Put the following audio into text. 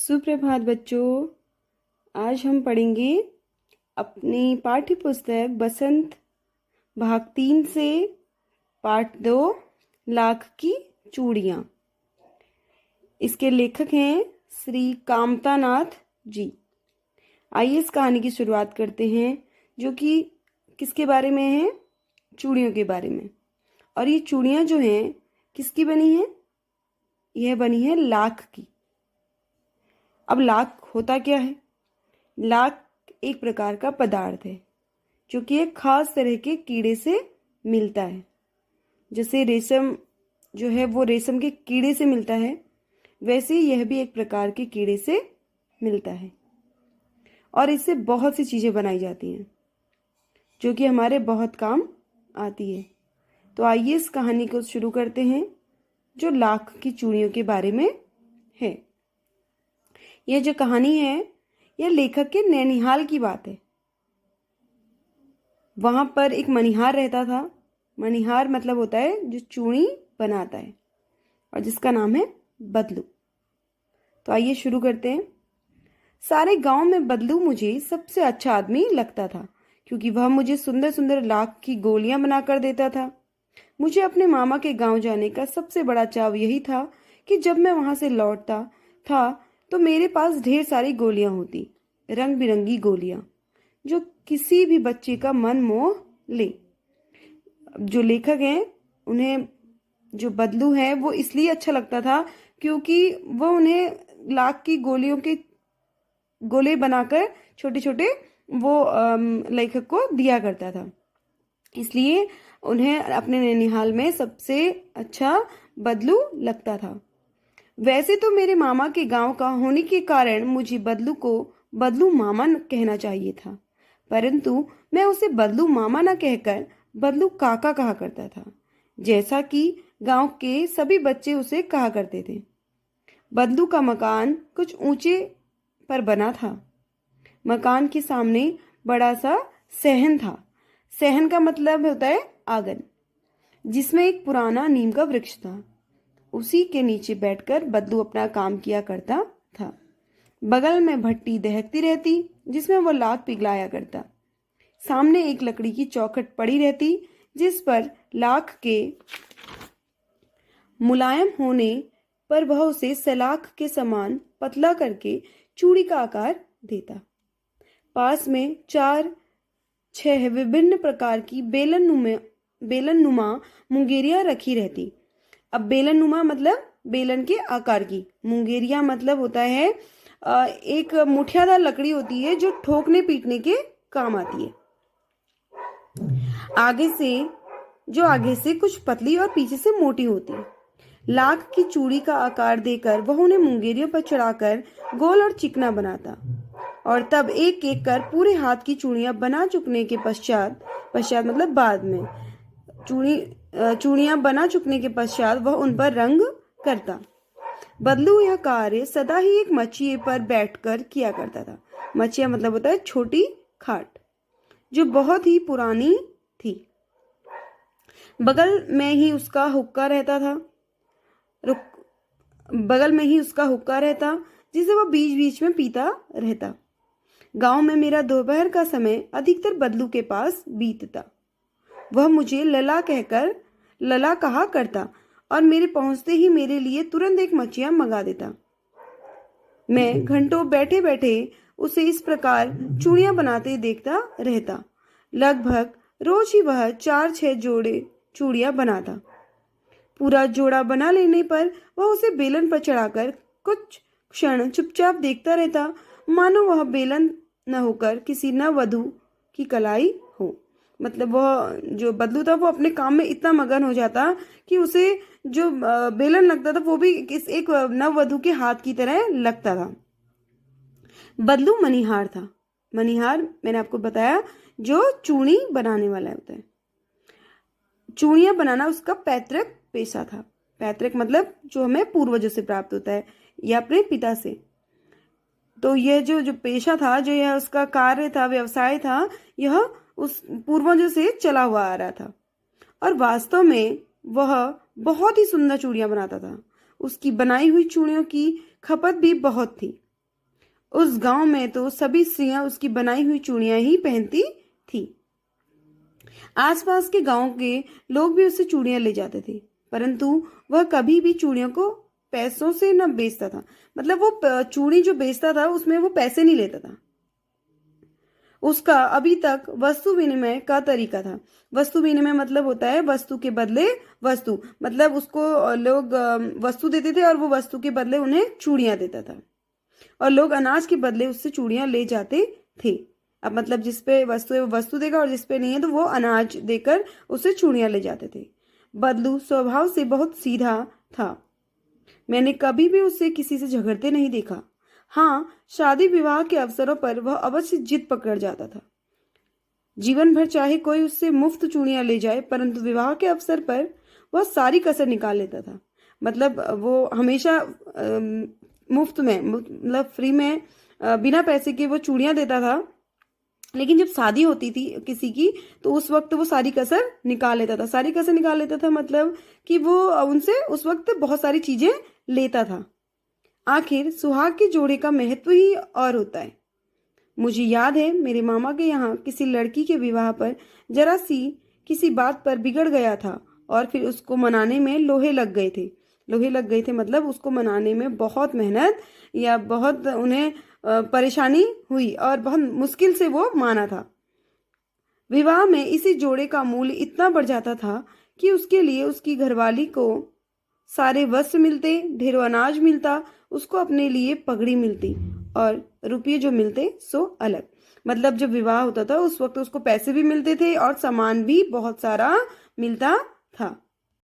सुप्रभात बच्चों। आज हम पढ़ेंगे अपनी पाठ्य पुस्तक बसंत भाग 3 से पाठ 2 लाख की चूड़ियाँ। इसके लेखक हैं श्री कामतानाथ जी। आइए इस कहानी की शुरुआत करते हैं, जो कि किसके बारे में है? चूड़ियों के बारे में। और ये चूड़ियाँ जो हैं किसकी बनी है? यह बनी है लाख की। अब लाख होता क्या है? लाख एक प्रकार का पदार्थ है जो कि एक खास तरह के कीड़े से मिलता है। जैसे रेशम जो है वो रेशम के कीड़े से मिलता है, वैसे यह भी एक प्रकार के कीड़े से मिलता है और इससे बहुत सी चीज़ें बनाई जाती हैं जो कि हमारे बहुत काम आती है। तो आइए इस कहानी को शुरू करते हैं जो लाख की चूड़ियों के बारे में है। यह जो कहानी है यह लेखक के नैनीहाल की बात है। वहां पर एक मनिहार रहता था। मनिहार मतलब होता है जो चूड़ी बनाता है, और जिसका नाम है बदलू। तो आइए शुरू करते हैं। सारे गांव में बदलू मुझे सबसे अच्छा आदमी लगता था, क्योंकि वह मुझे सुंदर सुंदर लाख की गोलियां बनाकर देता था। मुझे अपने मामा के गांव जाने का सबसे बड़ा चाव यही था कि जब मैं वहां से लौटता था तो मेरे पास ढेर सारी गोलियां होती, रंग बिरंगी गोलियां, जो किसी भी बच्चे का मन मोह ले। जो लेखक हैं उन्हें जो बदलू है वो इसलिए अच्छा लगता था क्योंकि वो उन्हें लाख की गोलियों के गोले बनाकर छोटे छोटे वो लेखक को दिया करता था। इसलिए उन्हें अपने नैनीहाल में सबसे अच्छा बदलू लगता था। वैसे तो मेरे मामा के गांव का होने के कारण मुझे बदलू को बदलू मामा कहना चाहिए था, परंतु मैं उसे बदलू मामा न कहकर बदलू काका कहा करता था, जैसा कि गांव के सभी बच्चे उसे कहा करते थे। बदलू का मकान कुछ ऊंचे पर बना था। मकान के सामने बड़ा सा सहन था। सहन का मतलब होता है आंगन, जिसमें एक पुराना नीम का वृक्ष था। उसी के नीचे बैठकर बदलू अपना काम किया करता था। बगल में भट्टी दहकती रहती, जिसमें वो लाख पिघलाया करता। सामने एक लकड़ी की चौखट पड़ी रहती, जिस पर लाख के मुलायम होने पर वह उसे सलाख के समान पतला करके चूड़ी का आकार देता। पास में 4-6 विभिन्न प्रकार की बेलन नुमा मुंगेरियां रखी रहती। अब बेलन नुमा मतलब बेलन के आकार की, मुंगेरिया मतलब होता है एक मुठियादार लकड़ी होती है जो ठोकने पीटने के काम आती है। आगे से कुछ पतली और पीछे से मोटी होती है। लाख की चूड़ी का आकार देकर वह उन्हें मुंगेरियों पर चढ़ाकर गोल और चिकना बनाता, और तब एक एक कर पूरे हाथ की चूड़ियां बना चुकने के पश्चात मतलब बाद में चूड़ियां बना चुकने के पश्चात वह उन पर रंग करता। बदलू यह कार्य सदा ही एक मचिए पर बैठकर किया करता था। मचिया मतलब होता है छोटी खाट, जो बहुत ही पुरानी थी। बगल में ही उसका हुक्का रहता, जिसे वह बीच बीच में पीता रहता। गांव में मेरा दोपहर का समय अधिकतर बदलू के पास बीतता। वह मुझे लला कहा करता और मेरे पहुंचते ही मेरे लिए तुरंत एक मचिया मंगा देता। मैं घंटों बैठे बैठे उसे इस प्रकार चूड़ियां बनाते देखता रहता। लगभग रोज ही वह 4-6 जोड़े चूड़ियां बनाता। पूरा जोड़ा बना लेने पर वह उसे बेलन पर चढ़ाकर कुछ क्षण चुपचाप देखता रहता, मानो वह बेलन न होकर किसी नववधू की कलाई हो। मतलब वह जो बदलू था वो अपने काम में इतना मगन हो जाता कि उसे जो बेलन लगता था वो भी एक नववधू के हाथ की तरह लगता था। बदलू मनिहार था। मनिहार मैंने आपको बताया जो चूड़ी बनाने वाला होता है। चूड़ियां बनाना उसका पैतृक पेशा था। पैतृक मतलब जो हमें पूर्वजों से प्राप्त होता है या अपने पिता से। तो यह जो पेशा था, जो यह उसका कार्य था, व्यवसाय था, यह उस पूर्वजों से चला हुआ आ रहा था। और वास्तव में वह बहुत ही सुंदर चूड़ियां बनाता था। उसकी बनाई हुई चूड़ियों की खपत भी बहुत थी। उस गांव में तो सभी स्त्रियां उसकी बनाई हुई चूड़ियां ही पहनती थी। आसपास के गांव के लोग भी उससे चूड़ियां ले जाते थे, परंतु वह कभी भी चूड़ियों को पैसों से न बेचता था। मतलब वो चूड़ी जो बेचता था उसमें वो पैसे नहीं लेता था। उसका अभी तक वस्तु विनिमय का तरीका था। वस्तु विनिमय मतलब होता है वस्तु के बदले वस्तु। मतलब उसको लोग वस्तु देते थे और वो वस्तु के बदले उन्हें चूड़ियां देता था, और लोग अनाज के बदले उससे चूड़ियां ले जाते थे। अब मतलब जिस पे वस्तु है वो वस्तु देगा, और जिस पे नहीं है तो वो अनाज देकर उससे चूड़ियां ले जाते थे। बदलू स्वभाव से बहुत सीधा था। मैंने कभी भी उससे किसी से झगड़ते नहीं देखा। हाँ, शादी विवाह के अवसरों पर वह अवश्य जिद पकड़ जाता था। जीवन भर चाहे कोई उससे मुफ्त चूड़ियां ले जाए, परंतु विवाह के अवसर पर वह सारी कसर निकाल लेता था। मतलब वो हमेशा मुफ्त में, मतलब फ्री में, बिना पैसे के वो चूड़ियां देता था। लेकिन जब शादी होती थी किसी की तो उस वक्त वो सारी कसर निकाल लेता था। सारी कसर निकाल लेता था मतलब कि वो उनसे उस वक्त बहुत सारी चीजें लेता था। आखिर सुहाग के जोड़े का महत्व ही और होता है। मुझे याद है मेरे मामा के यहाँ किसी लड़की के विवाह पर जरा सी किसी बात पर बिगड़ गया था, और फिर उसको मनाने में लोहे लग गए थे। लोहे लग गए थे मतलब उसको मनाने में बहुत मेहनत या बहुत उन्हें परेशानी हुई और बहुत मुश्किल से वो माना था। विवाह में इसी जोड़े का मूल्य इतना बढ़ जाता था कि उसके लिए उसकी घरवाली को सारे वस्त्र मिलते, ढेरों अनाज मिलता, उसको अपने लिए पगड़ी मिलती, और रुपये जो मिलते सो अलग। मतलब जब विवाह होता था उस वक्त उसको पैसे भी मिलते थे और सामान भी बहुत सारा मिलता था।